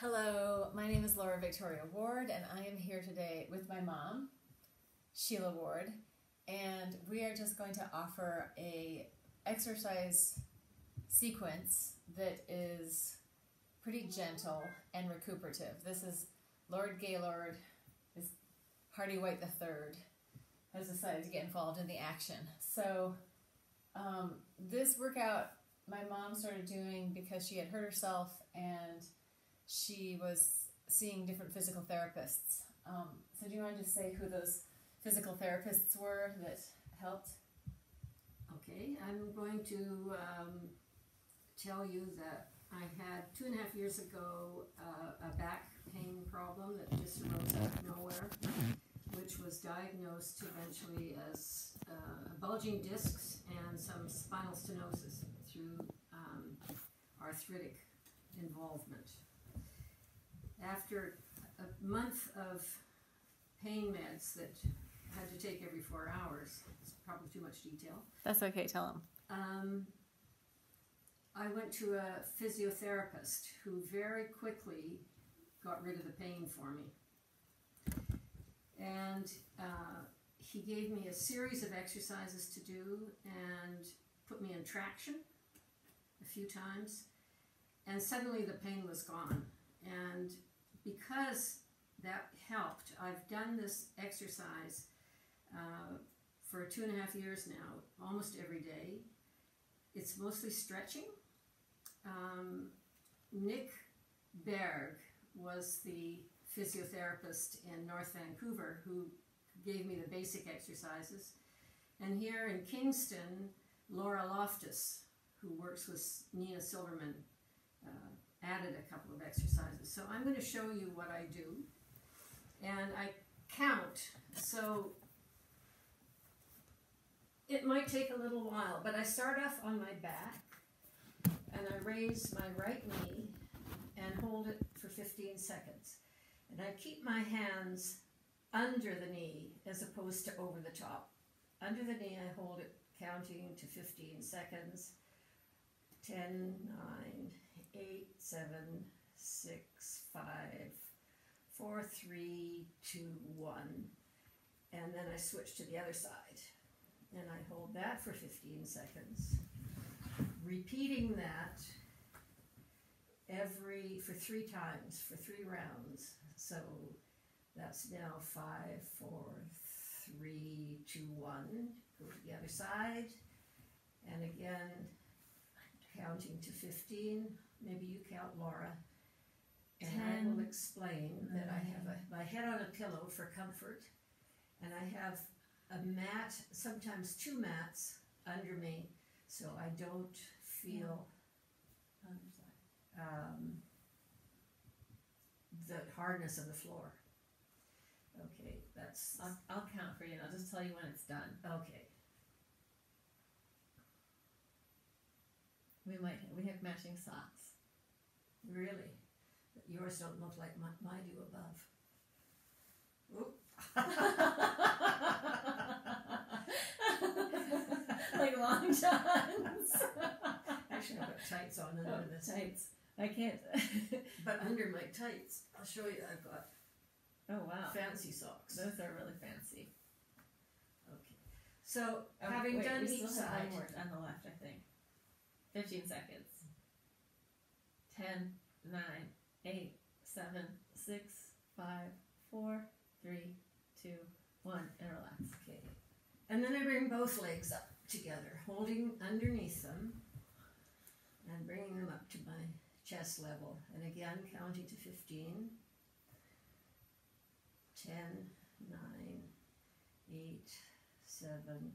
Hello, my name is Laura Victoria Ward, and I am here today with my mom, Sheila Ward, and we are just going to offer a exercise sequence that is pretty gentle and recuperative. This is Lord Gaylord, is Hardy White III, has decided to get involved in the action. So this workout my mom started doing because she had hurt herself and she was seeing different physical therapists. So do you want to just say who those physical therapists were that helped? Okay, I'm going to tell you that I had 2.5 years ago a back pain problem that just arose out of nowhere, which was diagnosed eventually as bulging discs and some spinal stenosis through arthritic involvement. After a month of pain meds that I had to take every 4 hours, it's probably too much detail. That's okay, tell them. I went to a physiotherapist who very quickly got rid of the pain for me. And he gave me a series of exercises to do and put me in traction a few times. And suddenly the pain was gone. And because that helped, I've done this exercise for 2.5 years now, almost every day. It's mostly stretching. Nick Berg was the physiotherapist in North Vancouver who gave me the basic exercises. And here in Kingston, Laura Loftus, who works with Nina Silverman, added a couple of exercises. So I'm going to show you what I do. And I count. So it might take a little while, but I start off on my back and I raise my right knee and hold it for 15 seconds. And I keep my hands under the knee as opposed to over the top. Under the knee I hold it counting to 15 seconds. 10, 9, 8, 7, 6, 5, 4, 3, 2, 1. And then I switch to the other side. And I hold that for 15 seconds. Repeating that for 3 times, for 3 rounds. So that's now 5, 4, 3, 2, 1. Go to the other side. And again, counting to 15. Maybe you count, Laura. And 10, I will explain that I have my head on a pillow for comfort. And I have a mat, sometimes 2 mats under me, so I don't feel the hardness of the floor. Okay, that's... I'll count for you and I'll just tell you when it's done. Okay. We have matching socks. Really? But yours don't look like mine do above. Oop. Like long johns. Actually, I've got tights on under the tights. I can't. But under my tights, I'll show you. I've got fancy socks. Those are really fancy. Okay. So having done each side, one more on the left, I think. 15 seconds. 10, 9, 8, 7, 6, 5, 4, 3, 2, 1, and relax. Okay. And then I bring both legs up together, holding underneath them and bringing them up to my chest level. And again, counting to 15. 10, 9, 8, 7,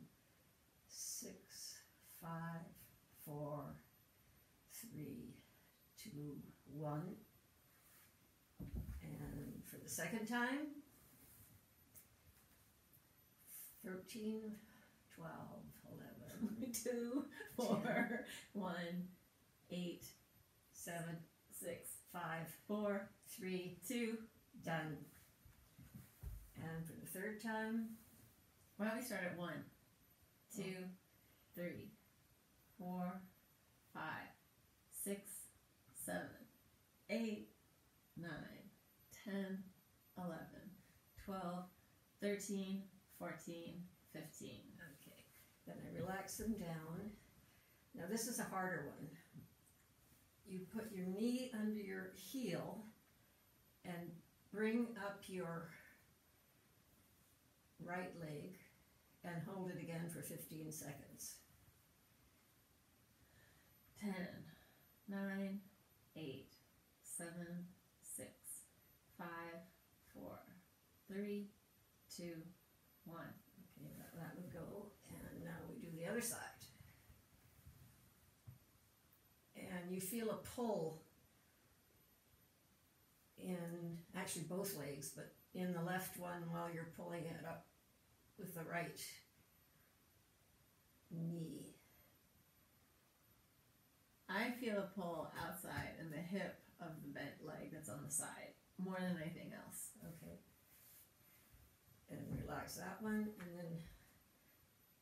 6, 5, 4, 3, 2, 1. And for the second time, 13, 12, 11, 2, 4, 1, 8, 7, 6, 5, 4, 3, 2, done. And for the third time, why don't we start at 1, 2, 3, 4, 5, 6, 7, 8, 9, 10, 11, 12, 13, 14, 15. Okay. Then I relax them down. Now this is a harder one. You put your knee under your heel and bring up your right leg and hold it again for 15 seconds. 10, 9, 8, 7, 6, 5, 4, 3, 2, 1. Okay, that would go. And now we do the other side. And you feel a pull in actually both legs, but in the left one while you're pulling it up with the right knee. I feel a pull outside in the hip of the bent leg that's on the side, more than anything else. Okay. And relax that one, and then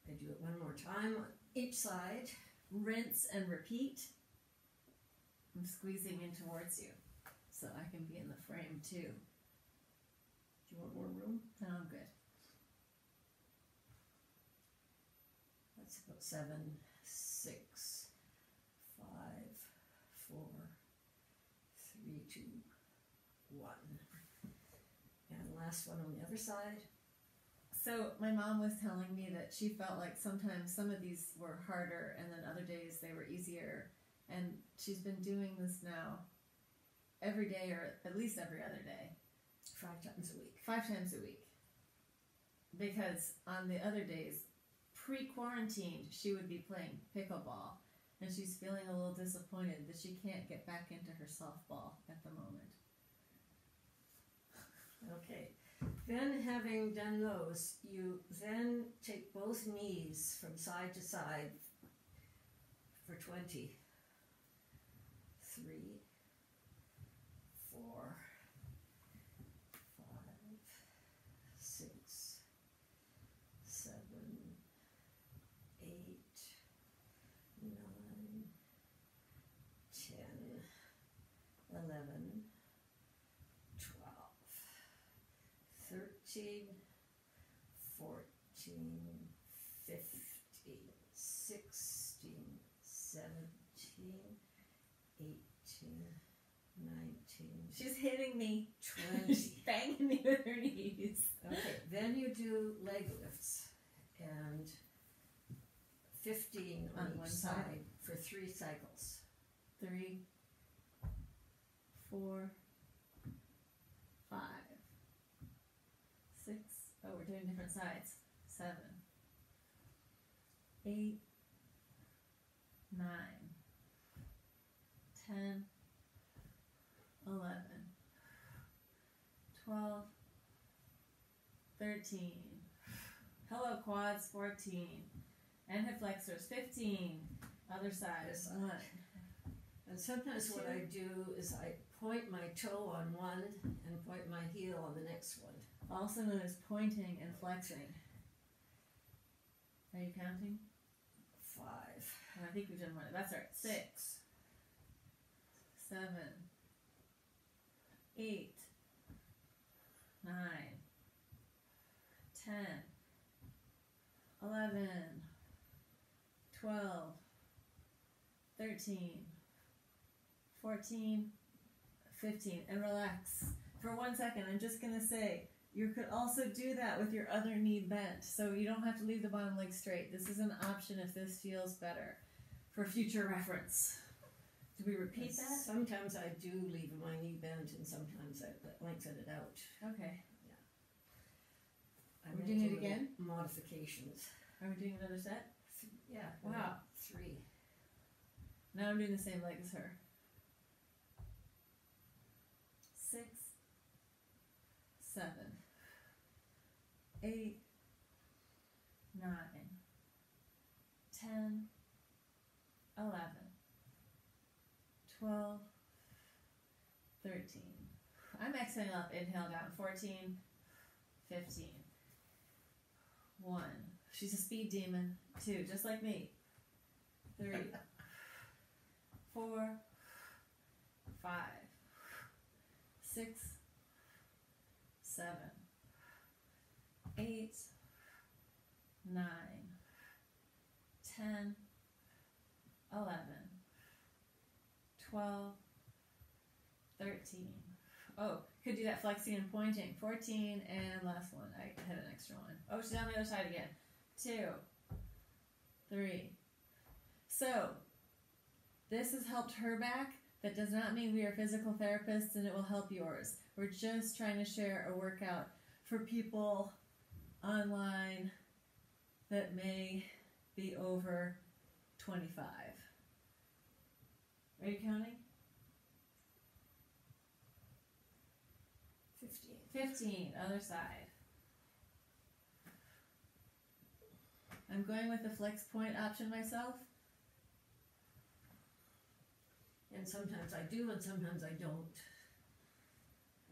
I do it one more time on each side. Rinse and repeat. I'm squeezing in towards you so I can be in the frame too. Do you want more room? No, I'm good. That's about 7, 6, 5, 4, 3, 2, 1. And last one on the other side. So my mom was telling me that she felt like sometimes some of these were harder and then other days they were easier. And she's been doing this now every day or at least every other day. 5 times a week. 5 times a week. Because on the other days, pre-quarantined, she would be playing pickleball. And she's feeling a little disappointed that she can't get back into her softball at the moment. Okay. Then having done those, you then take both knees from side to side for 20. 3, 4, 5, 6, 7, 8, 9, 10, 11, 12, 13, 14, 15, 16, 17, 18, 19. She's hitting me. 20. She's banging me with her knees. Okay, then you do leg lifts and 15 on each one side side for 3 cycles. 3, 4, 5, 6. Oh, we're doing different sides. 7, 8, 9, 10, 11, 12, 13. Hello, quads, 14. And hip flexors, 15. Other side, This 1. And sometimes what I do is I point my toe on one and point my heel on the next one. Also known as pointing and flexing. Are you counting? 5. Oh, I think we've done one. That's right. 6, 7, 8, 9, 10, 11, 12, 13, 14, 15. And relax. For 1 second, I'm just going to say, you could also do that with your other knee bent, so you don't have to leave the bottom leg straight. This is an option if this feels better for future reference. Do we repeat that? Sometimes I do leave my knee bent and sometimes I lengthen it out. Okay. I We're make doing it little again? Modifications. Are we doing another set? Yeah. Wow. 3. Now I'm doing the same leg as her. 6, 7, 8, 9, 10, 11, 12, 13. I'm exhaling up, inhale down. 14, 15. 1. She's a speed demon. 2, just like me. 3, 4, 5, 6, 7, 8, 9, 10, 11, 12, 13. Oh, could do that flexing and pointing. 14, and last one. I had an extra one. Oh, she's on the other side again. 2, 3. So, this has helped her back. That does not mean we are physical therapists and it will help yours. We're just trying to share a workout for people online that may be over 25. Are you counting? 15, other side. I'm going with the flex point option myself. And sometimes I do and sometimes I don't.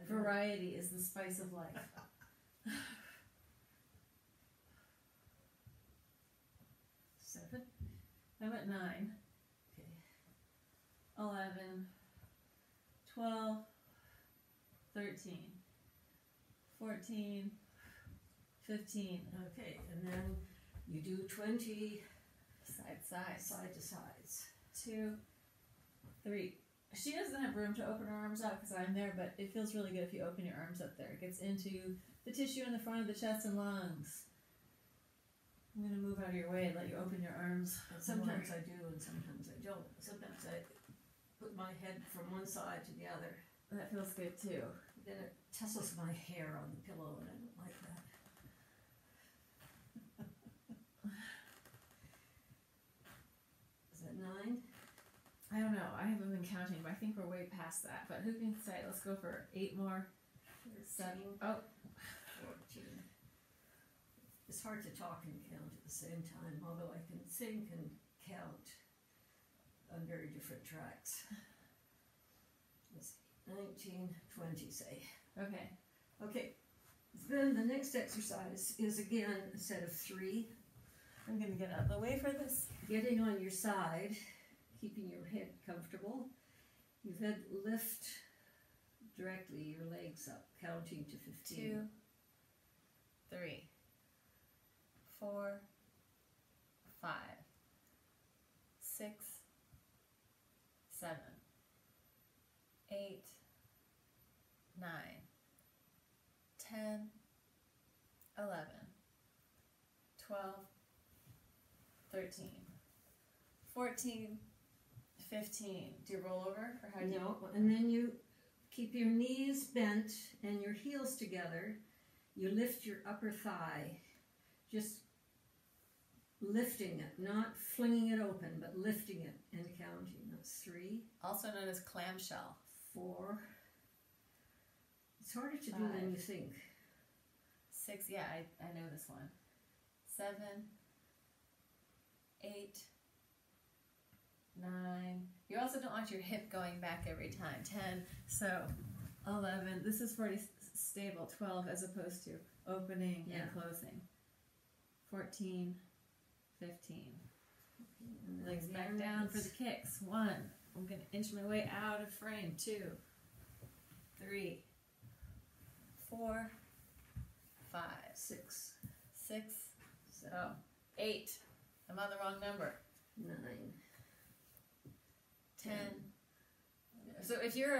Variety is the spice of life. 7. I'm at 9. Okay. 11, 12, 13, 14, 15. Okay, and then you do 20 Side to sides. 2, 3. She doesn't have room to open her arms out because I'm there, but it feels really good if you open your arms up there. It gets into the tissue in the front of the chest and lungs. I'm going to move out of your way and let you open your arms. Sometimes I do and sometimes I don't. Sometimes I put my head from one side to the other. That feels good too. Then it tussles my hair on the pillow and I don't like that. Is that 9? I don't know. I haven't been counting, but I think we're way past that. But who can say? Let's go for 8 more. 7. Oh. 14. It's hard to talk and count at the same time, although I can think and count on very different tracks. Let's see, 19, 20, say. Okay. Okay. Then the next exercise is again a set of 3. I'm going to get out of the way for this. Getting on your side, keeping your head comfortable. Your head lift directly, your legs up, counting to 15. 2, 3, 4, 5, 6, 7, 8, 9, 10, 11, 12, 13, 14, 15. Do you roll over? Or how do you? No, and then you keep your knees bent and your heels together. You lift your upper thigh, just lifting it, not flinging it open, but lifting it and counting. That's 3. Also known as clamshell. 4. It's harder to do 5. than you think. 6. Yeah, I know this one. 7, 8, 9. You also don't want your hip going back every time. 10. So 11. This is pretty stable. 12 as opposed to opening and closing. 14, 15. Legs back down for the kicks. 1. I'm going to inch my way out of frame. 2, 3, 4, 5, 6, 6, 7, 8. I'm on the wrong number. 9, 10. So if you're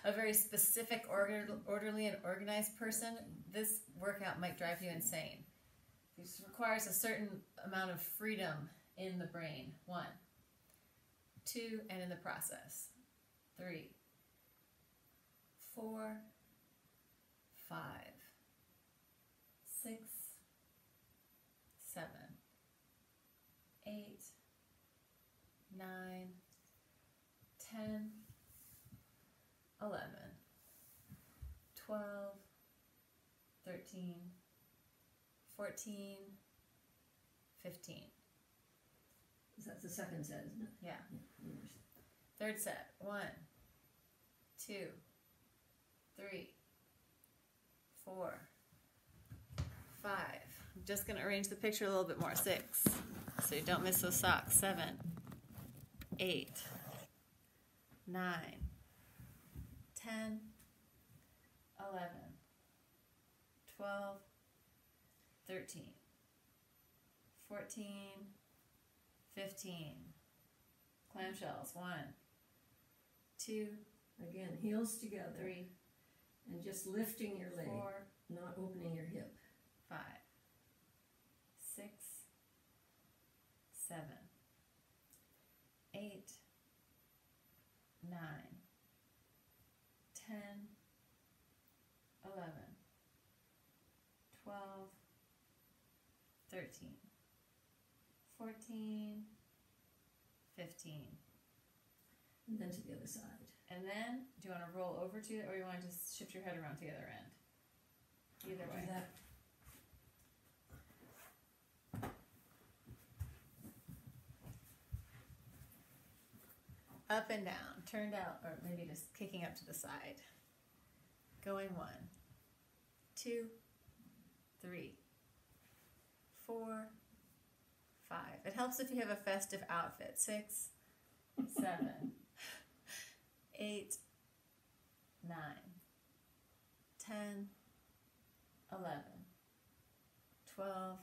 a very specific, orderly and organized person, this workout might drive you insane. This requires a certain amount of freedom in the brain. 1, 2, and in the process. 3, 4, 5, 6, 7, 8, 9, 10, 11, 12, 13, 14, 15. That's the second set, isn't it? Yeah. Yeah. Third set. 1, 2, 3, 4, 5. I'm just going to arrange the picture a little bit more. 6. So you don't miss those socks. 7, 8, 9, 10, 12, 13, 14, 15. Clamshells. 1, 2, Again, heels together. 3, And just lifting your leg, 4, not opening your hip. 5, 6, 7, 8, 9, 10, 11, 12, 13, 14, 15. And then to the other side. And then, do you want to roll over to it, or you want to just shift your head around to the other end? Either way. Do that. Up and down, turned out, or maybe just kicking up to the side. Going 1, 2, 3, 4, 5. It helps if you have a festive outfit. 6, 7, 8, 9, 10, 11, 12,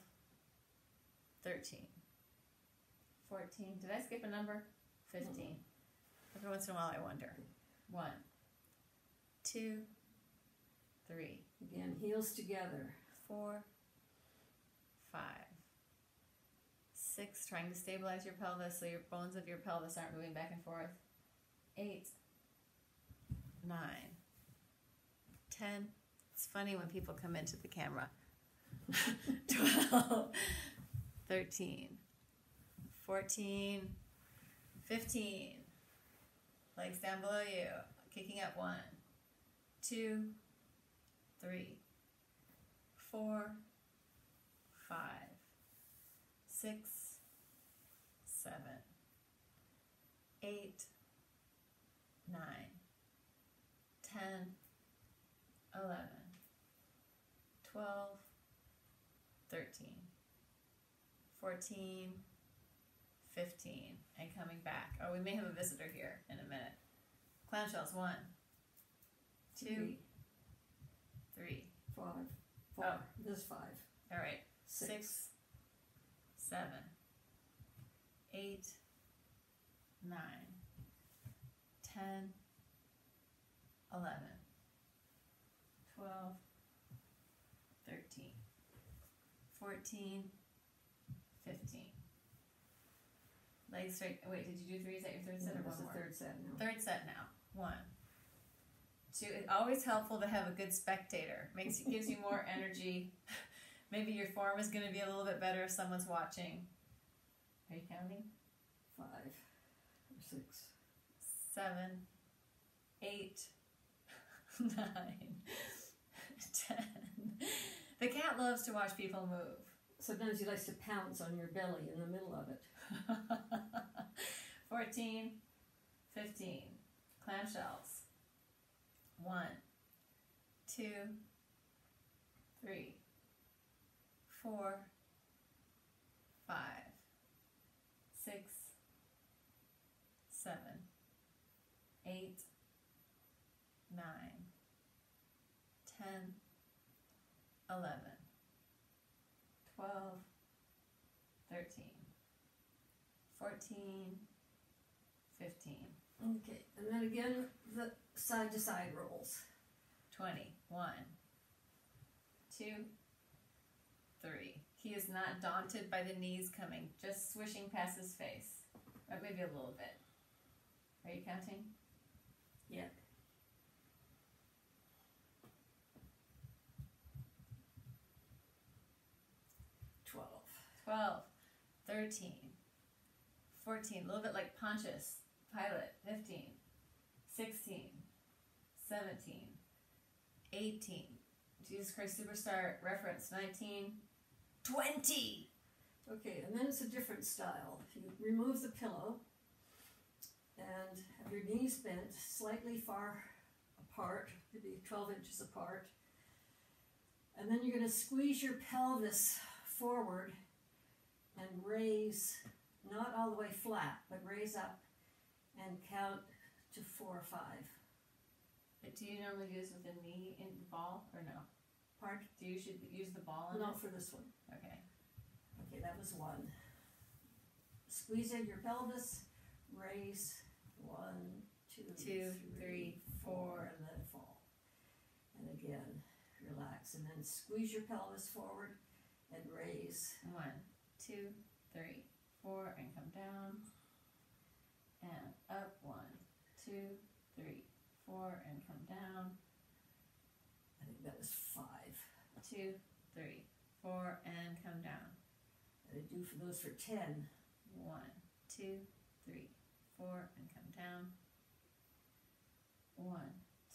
13, 14. Did I skip a number? 15. Every once in a while I wonder. 1, 2, 3. Again, heels together. 4, 5, 6. Trying to stabilize your pelvis so your bones of your pelvis aren't moving back and forth. 8, 9, 10. It's funny when people come into the camera. 12, 13, 14, 15. Legs down below you. Kicking up. 1, 2, 3, 4, 5, 6, 7, 8, 9, 10, 11, 12, 13, 14, 15, and coming back. Oh, we may have a visitor here in a minute. Clamshells. 1, 2, 3, 5, 4. Oh. This is 5. all right, 6. 6, 7, 8, 9, 10, 11, 12, 13, 14, 15. Legs straight. Wait, did you do 3? Is that your third set or This one is more? the third set now. Third set now. 1, 2. It's always helpful to have a good spectator. Gives you more energy. Maybe your form is going to be a little bit better if someone's watching. Are you counting? 5 or 6. 7, 8, 9, 10. The cat loves to watch people move. Sometimes he likes to pounce on your belly in the middle of it. 14, 15. Clamshells. 1, 2, 3, 4, 5, 6, 7, 8, 9, 10, 11, 12, 13, 14, 15, Okay, and then again, the side to side rolls. 20. 1, 2, 3. He is not daunted by the knees coming, just swishing past his face. Or maybe a little bit. Are you counting? Yeah. 12. 12, 13, 14. A little bit like Pontius Pilate. 15, 16, 17, 18. Jesus Christ Superstar reference. 19, 20. Okay, and then it's a different style. You remove the pillow and have your knees bent slightly far apart, maybe 12 inches apart. And then you're going to squeeze your pelvis forward and raise, not all the way flat, but raise up and count to 4 or 5. Do you normally do this with the knee in the ball or no? Pardon? Do you should use the ball on No, it? for this one. Okay. Okay, that was one. Squeeze in your pelvis, raise, 1, 2, 2, 3, 4. and then fall. And again, relax, and then squeeze your pelvis forward and raise. 1, 2, 3, 4, and come down. And up. 1, 2, 3, 4, and come down. I think that was 5. 2, 3, 4, and come down. And I do for those for 10. 1, 2, 3, 4, and come down. 1,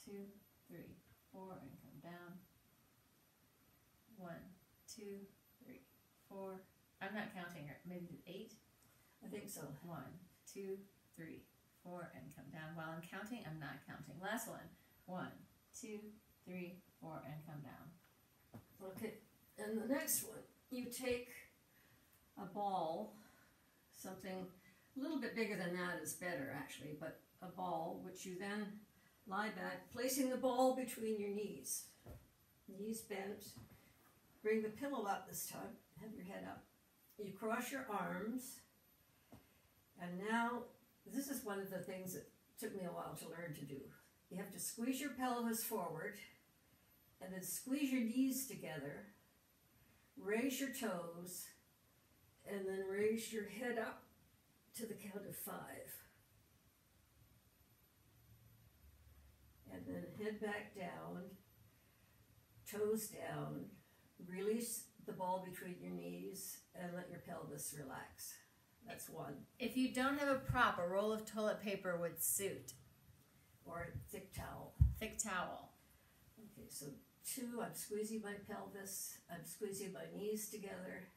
2, 3, 4, and come down. 1, 2, 3, 4. I'm not counting. Maybe 8. I think so. 1, 2, 3, 4, and come down. While I'm counting, I'm not counting. Last one. 1, 2, 3, 4, and come down. Okay, and the next one, you take a ball, something a little bit bigger than that is better actually, but a ball which you then lie back, placing the ball between your knees. Knees bent. Bring the pillow up this time, have your head up. You cross your arms, and now, this is one of the things that took me a while to learn to do. You have to squeeze your pelvis forward, and then squeeze your knees together, raise your toes, and then raise your head up to the count of 5. And then head back down, toes down, release the ball between your knees, and let your pelvis relax. That's 1. If you don't have a prop, a roll of toilet paper would suit. Or a thick towel. Thick towel. Okay, so 2, I'm squeezing my pelvis, I'm squeezing my knees together,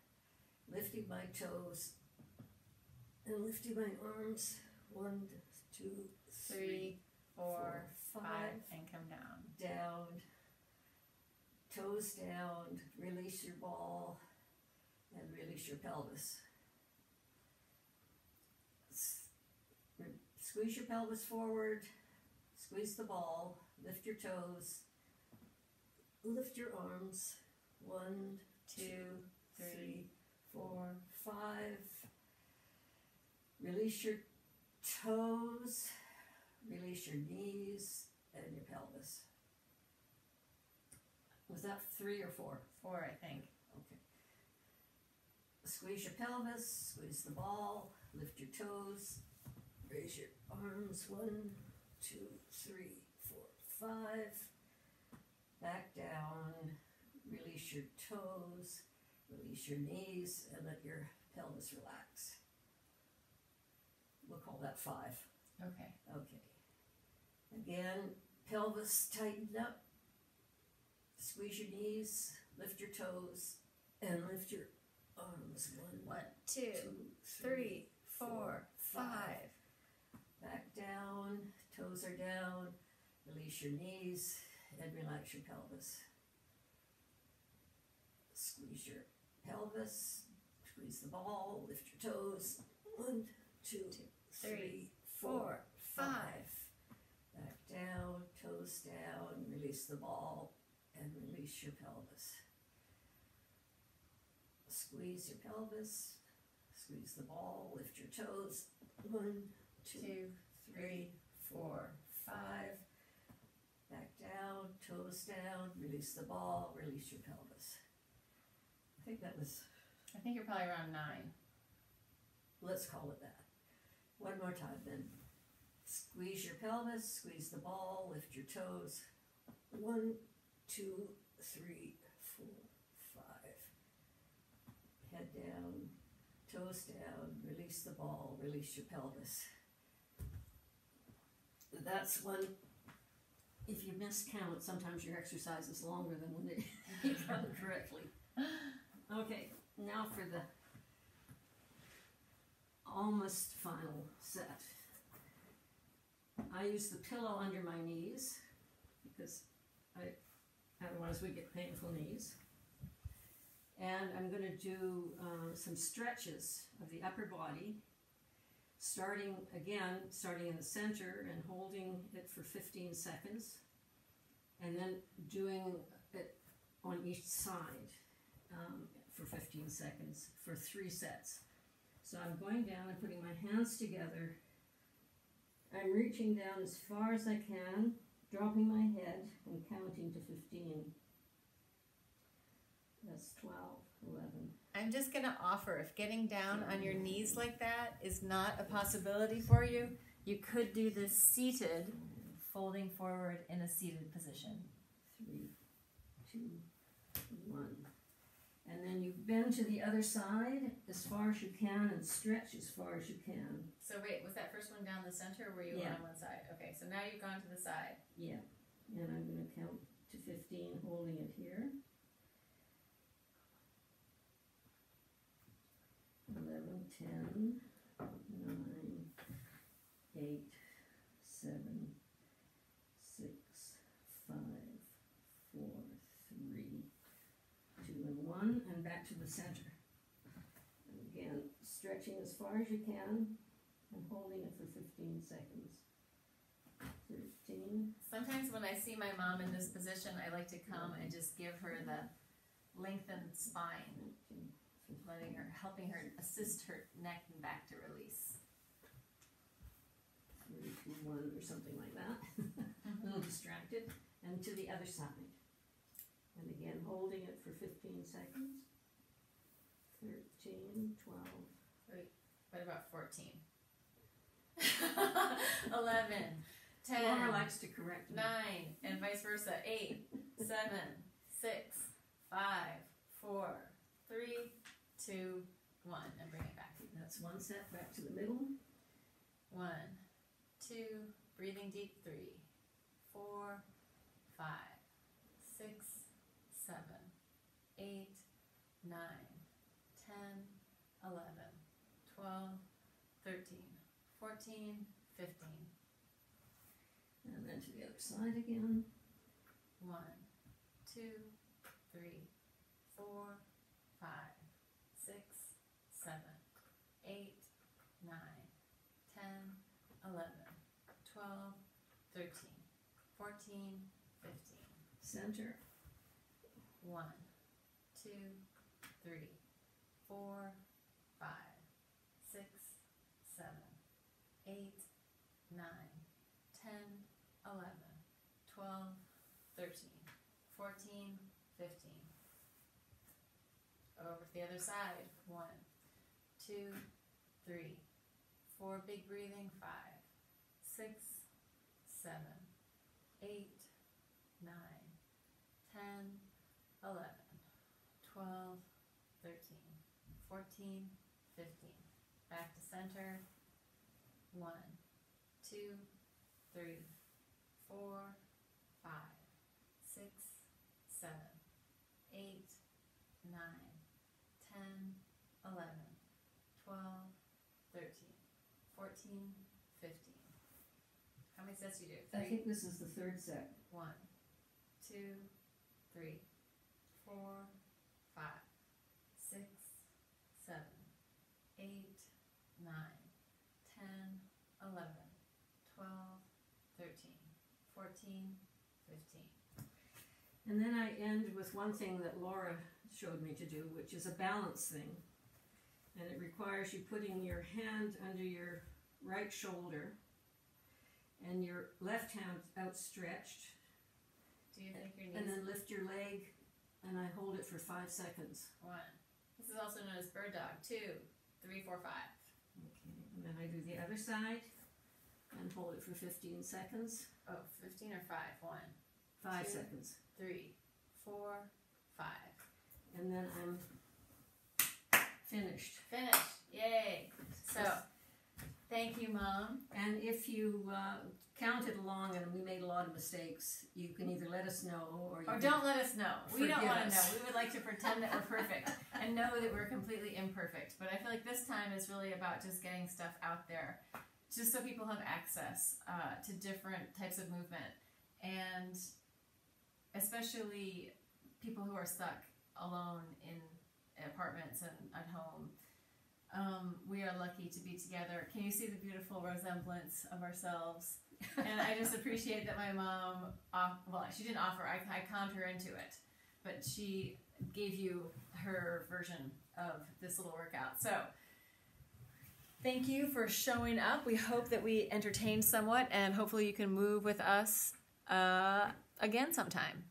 lifting my toes, and lifting my arms. 1, 2, 3, 4, 5, and come down. down, toes down, release your ball, and release your pelvis. Squeeze your pelvis forward, squeeze the ball, lift your toes, lift your arms. 1, 2, 3, 4, 5. Release your toes, release your knees and your pelvis. Was that 3 or 4? 4, I think. Okay. Squeeze your pelvis, squeeze the ball, lift your toes, raise your arms. 1, 2, 3, 4, 5. Back down, release your toes, release your knees, and let your pelvis relax. We'll call that 5. Okay. Okay. Again, pelvis tightened up. Squeeze your knees, lift your toes, and lift your arms. 1, 2, 3, 4, 5. Back down, toes are down. Release your knees and relax your pelvis. Squeeze your pelvis, squeeze the ball, lift your toes. 1, 2, 3, 4, 5. Back down, toes down, release the ball and release your pelvis. Squeeze your pelvis, squeeze the ball, lift your toes. 1, 2, 3, 4, 5. Back down, toes down, release the ball, release your pelvis. I think that was, I think you're probably around 9. let's call it that. One more time then. Squeeze your pelvis, squeeze the ball, lift your toes. 1, 2, 3, 4, 5. Head down, toes down, release the ball, release your pelvis. That's one, if you miscount, sometimes your exercise is longer than when you count it correctly. Okay, now for the almost final set. I use the pillow under my knees because otherwise we get painful knees. And I'm going to do some stretches of the upper body, starting in the center and holding it for 15 seconds, and then doing it on each side for 15 seconds for 3 sets. So I'm going down and putting my hands together. I'm reaching down as far as I can, dropping my head and counting to 15. That's 12, 11. I'm just going to offer, if getting down on your knees like that is not a possibility for you, you could do this seated, folding forward in a seated position. 3, 2, 1. And then you bend to the other side as far as you can and stretch as far as you can. So wait, was that first one down the center or were you on one side? Okay, so now you've gone to the side. Yeah. And I'm going to count to 15 holding it here. 11, 10, 9, 8, 7, 6, 5, 4, 3, 2, and 1, and back to the center. And again, stretching as far as you can and holding it for 15 seconds. 13. Sometimes when I see my mom in this position, I like to come and just give her the lengthened spine, helping her, assist her neck and back to release. 3, 2, 1, or something like that. A little distracted. And to the other side. And again, holding it for 15 seconds. 13, 12. Wait, what about 14? 11, 10. Laura likes to correct me. 9, and vice versa. 8, 7, 6, 5, 4, 3, 2, 1, and bring it back. That's one set back to the middle. 1, 2, breathing deep. 3, 4, 5, 6, 7, 8, 9, 10, 11, 12, 13, 14, 15. And then to the other side again. 1, 2, 3, 4, 5, 6, 7, 8, 9, 10, 11, 12, 13, 14, 15. Center. 1, 2, 3, 4, 5, 6, 7, 8, 9, 10, 11, 12, 13, 14, 15. Over to the other side. 1, 2, 3, 4, big breathing. 5, 6, 7, 8, 9, 10, 11, 12, 13, 14, 15. Back to center. 1, 2, 3, 4, 5, 6, 7, 8, 9, 10, 11, 12, 13, 14, 15. How many sets you do? 3? I think this is the third set. 1, 2, 3, 4, 5, 6, 7, 8, 9, 10, 11, 12, 13, 14, 15. And then I end with one thing that Laura showed me to do, which is a balance thing. And it requires you putting your hand under your right shoulder and your left hand outstretched. Do you think your knees? And then lift your leg, and I hold it for 5 seconds. 1. This is also known as bird dog. 2, 3, 4, 5. Okay, and then I do the other side and hold it for 15 seconds. Oh, 15 or 5? 1, 5 2, seconds. 3, 4, 5. And then I'm finished. Finished. Yay. So, thank you, Mom. And if you counted along and we made a lot of mistakes, you can either let us know or don't let us know. We don't want to us. know. We would like to pretend that we're perfect and know that we're completely imperfect. But I feel like this time is really about just getting stuff out there, just so people have access to different types of movement. And especially people who are stuck alone in apartments and at home. We are lucky to be together. Can you see the beautiful resemblance of ourselves? And I just appreciate that my mom, well, she didn't offer, I conned her into it. but she gave you her version of this little workout. So thank you for showing up. We hope that we entertained somewhat, and hopefully you can move with us again sometime.